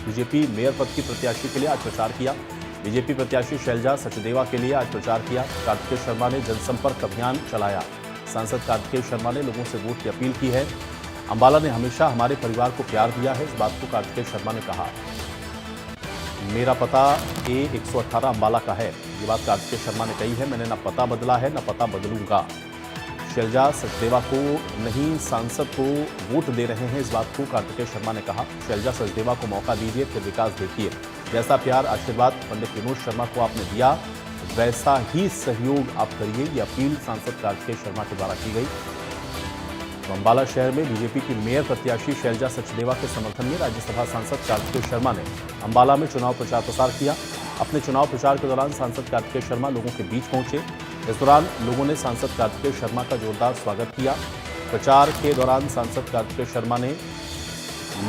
BJP mayor पद की प्रत्याशी के लिए आज प्रचार किया। बीजेपी प्रत्याशी शैलजा सचदेवा के लिए आज प्रचार किया। कार्तिकेय शर्मा ने जनसंपर्क अभियान चलाया। सांसद कार्तिकेय शर्मा ने लोगों से वोट की अपील की है। अंबाला ने हमेशा हमारे परिवार को प्यार दिया है, इस बात को कार्तिकेय शर्मा ने कहा। मेरा पता A118 अंबाला का है, ये बात कार्तिकेय शर्मा ने कही है। मैंने ना पता बदला है, ना पता बदलूंगा। शैलजा सचदेवा को नहीं, सांसद को वोट दे रहे हैं, इस बात को कार्तिकेय शर्मा ने कहा। शैलजा सचदेवा को मौका दीजिए, फिर विकास देखिए। जैसा प्यार आशीर्वाद पंडित विनोद शर्मा को आपने दिया, वैसा ही सहयोग आप करिए, ये अपील सांसद कार्तिकेय शर्मा के द्वारा की गई। तो अंबाला शहर में बीजेपी की मेयर प्रत्याशी शैलजा सचदेवा के समर्थन में राज्यसभा सांसद कार्तिकेय शर्मा ने अंबाला में चुनाव प्रचार प्रसार किया। अपने चुनाव प्रचार के दौरान सांसद कार्तिकेय शर्मा लोगों के बीच पहुंचे। इस दौरान लोगों ने सांसद कार्तिकेय शर्मा का जोरदार स्वागत किया। प्रचार के दौरान सांसद कार्तिकेय शर्मा ने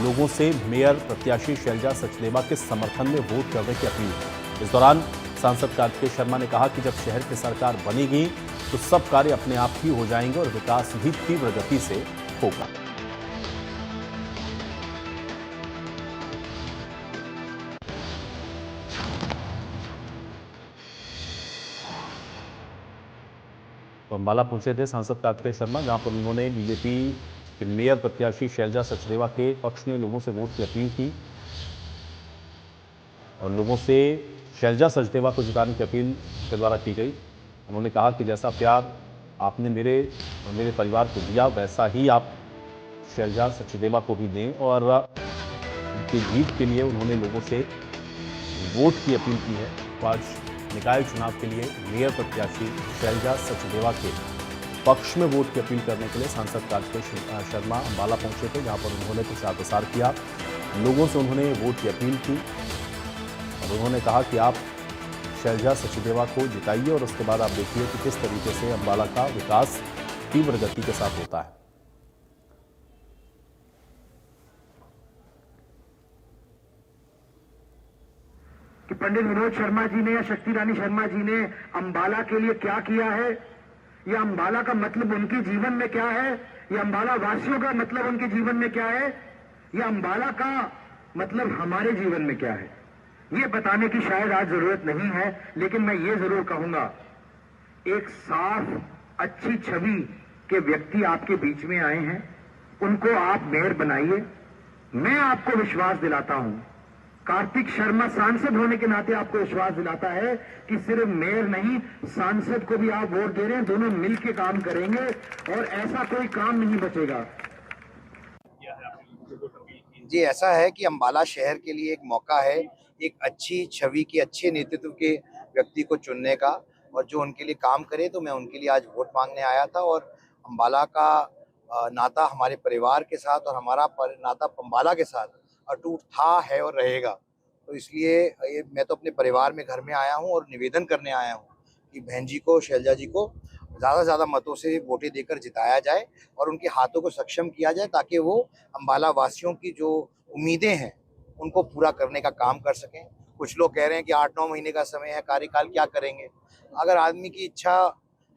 लोगों से मेयर प्रत्याशी शैलजा सचदेवा के समर्थन में वोट करने की अपील की। इस दौरान सांसद कार्तिकेय शर्मा ने कहा कि जब शहर की सरकार बनेगी तो सब कार्य अपने आप ही हो जाएंगे और विकास भी तीव्र गति से होगा। तो अंबाला पहुंचे थे सांसद कार्तिकेय शर्मा, जहां पर उन्होंने बीजेपी के मेयर प्रत्याशी शैलजा सचदेवा के पक्ष में लोगों से वोट की अपील की और लोगों से शैलजा सचदेवा को जिताने की अपील के द्वारा की गई। उन्होंने कहा कि जैसा प्यार आपने मेरे परिवार को दिया, वैसा ही आप शैलजा सचदेवा को भी दें और उनकी जीत के लिए उन्होंने लोगों से वोट की अपील की है। तो आज निकाय चुनाव के लिए मेयर प्रत्याशी शैलजा सचदेवा के पक्ष में वोट की अपील करने के लिए सांसद कार्तिकेय शर्मा अंबाला पहुंचे थे, जहां पर उन्होंने प्रचार प्रसार किया। लोगों से उन्होंने वोट की अपील की और उन्होंने कहा कि आप शैलजा सचदेवा को जिताइए और उसके बाद आप देखिए कि किस तरीके से अंबाला का विकास तीव्र गति के साथ होता है। कि पंडित विनोद शर्मा जी ने या शक्ति रानी शर्मा जी ने अंबाला के लिए क्या किया है, या अंबाला का मतलब उनके जीवन में क्या है, या अंबाला वासियों का मतलब उनके जीवन में क्या है, या अंबाला का मतलब हमारे जीवन में क्या है, ये बताने की शायद आज जरूरत नहीं है। लेकिन मैं ये जरूर कहूंगा, एक साफ अच्छी छवि के व्यक्ति आपके बीच में आए हैं, उनको आप मेयर बनाइए। मैं आपको विश्वास दिलाता हूं, कार्तिक शर्मा सांसद होने के नाते आपको विश्वास दिलाता है कि सिर्फ मेयर नहीं, सांसद को भी आप वोट दे रहे हैं, दोनों मिलकर काम करेंगे और ऐसा कोई काम नहीं बचेगा। जी, ऐसा है कि अंबाला शहर के लिए एक मौका है, एक अच्छी छवि के, अच्छे नेतृत्व के व्यक्ति को चुनने का, और जो उनके लिए काम करे। तो मैं उनके लिए आज वोट मांगने आया था और अंबाला का नाता हमारे परिवार के साथ और हमारा नाता अंबाला के साथ अटूट था, है और रहेगा। तो इसलिए मैं तो अपने परिवार में घर में आया हूं और निवेदन करने आया हूं कि बहन जी को, शैलजा जी को ज़्यादा से ज़्यादा मतों से वोटें देकर जिताया जाए और उनके हाथों को सक्षम किया जाए, ताकि वो अंबाला वासियों की जो उम्मीदें हैं उनको पूरा करने का काम कर सकें। कुछ लोग कह रहे हैं कि 8-9 महीने का समय है, कार्यकाल क्या करेंगे। अगर आदमी की इच्छा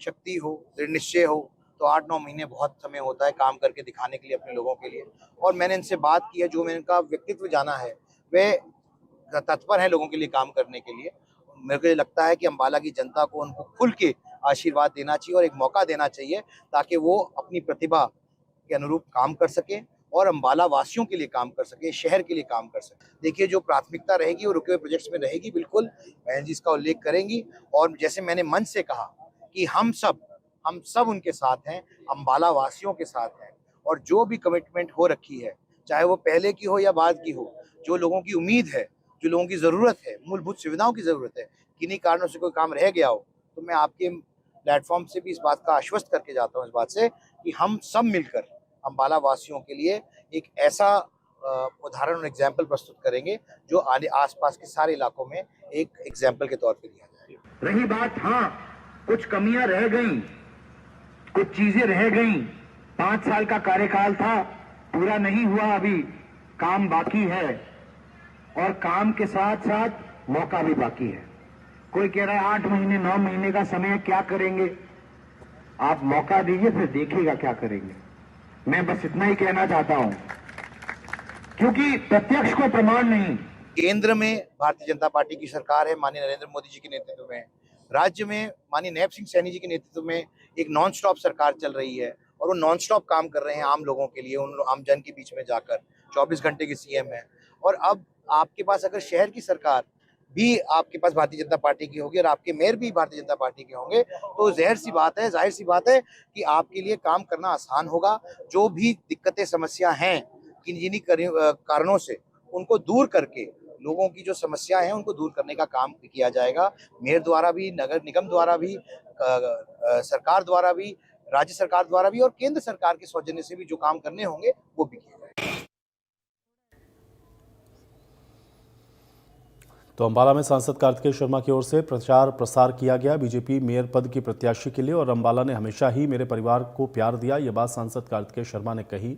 शक्ति हो, दृढ़ निश्चय हो, तो 8-9 महीने बहुत समय होता है काम करके दिखाने के लिए अपने लोगों के लिए। और मैंने इनसे बात की है, जो मैंने इनका व्यक्तित्व जाना है, वे तत्पर है लोगों के लिए काम करने के लिए। मेरे को लगता है कि अंबाला की जनता को उनको खुल के आशीर्वाद देना चाहिए और एक मौका देना चाहिए, ताकि वो अपनी प्रतिभा के अनुरूप काम कर सके और अंबाला वासियों के लिए काम कर सके, शहर के लिए काम कर सके। देखिए, जो प्राथमिकता रहेगी वो रुके हुए प्रोजेक्ट्स में रहेगी, बिल्कुल बहन जी इसका उल्लेख करेंगी। और जैसे मैंने मंच से कहा कि हम सब उनके साथ हैं, अंबाला वासियों के साथ हैं, और जो भी कमिटमेंट हो रखी है, चाहे वो पहले की हो या बाद की हो, जो लोगों की उम्मीद है, जो लोगों की ज़रूरत है, मूलभूत सुविधाओं की ज़रूरत है, किन्हीं कारणों से कोई काम रह गया हो, तो मैं आपके प्लेटफॉर्म से भी इस बात का आश्वस्त करके जाता हूँ, इस बात से कि हम सब मिलकर अंबाला वासियों के लिए एक ऐसा उदाहरण और एग्जाम्पल प्रस्तुत करेंगे जो आसपास के सारे इलाकों में एक एग्जाम्पल के तौर पर लिया जाए। रही बात, हाँ कुछ कमियां रह गई, कुछ चीजें रह गई। 5 साल का कार्यकाल था, पूरा नहीं हुआ, अभी काम बाकी है और काम के साथ साथ मौका भी बाकी है। कोई कह रहा है 8 महीने 9 महीने का समय, क्या करेंगे? आप मौका दीजिए, फिर देखिएगा क्या करेंगे। मैं बस इतना ही कहना चाहता हूं क्योंकि प्रत्यक्ष को प्रमाण नहीं। केंद्र में भारतीय जनता पार्टी की सरकार है, माननीय नरेंद्र मोदी जी के नेतृत्व में। राज्य में माननीय नैब सिंह सैनी जी के नेतृत्व में एक नॉन स्टॉप सरकार चल रही है और वो नॉन स्टॉप काम कर रहे हैं आम लोगों के लिए, उन आम जन के बीच में जाकर। 24 घंटे के सीएम है। और अब आपके पास अगर शहर की सरकार भी आपके पास भारतीय जनता पार्टी की होगी और आपके मेयर भी भारतीय जनता पार्टी के होंगे, तो जाहिर सी बात है कि आपके लिए काम करना आसान होगा। जो भी दिक्कतें समस्या हैं किन्हीं कारणों से, उनको दूर करके लोगों की जो समस्या है उनको दूर करने का काम किया जाएगा। मेयर द्वारा भी, नगर निगम द्वारा भी, सरकार द्वारा भी, राज्य सरकार द्वारा भी और केंद्र सरकार के सौजन्य से भी जो काम करने होंगे वो भी किए जाएंगे। तो अंबाला में सांसद कार्तिकेय शर्मा की ओर से प्रचार प्रसार किया गया बीजेपी मेयर पद की प्रत्याशी के लिए। और अंबाला ने हमेशा ही मेरे परिवार को प्यार दिया, ये बात सांसद कार्तिकेय शर्मा ने कही।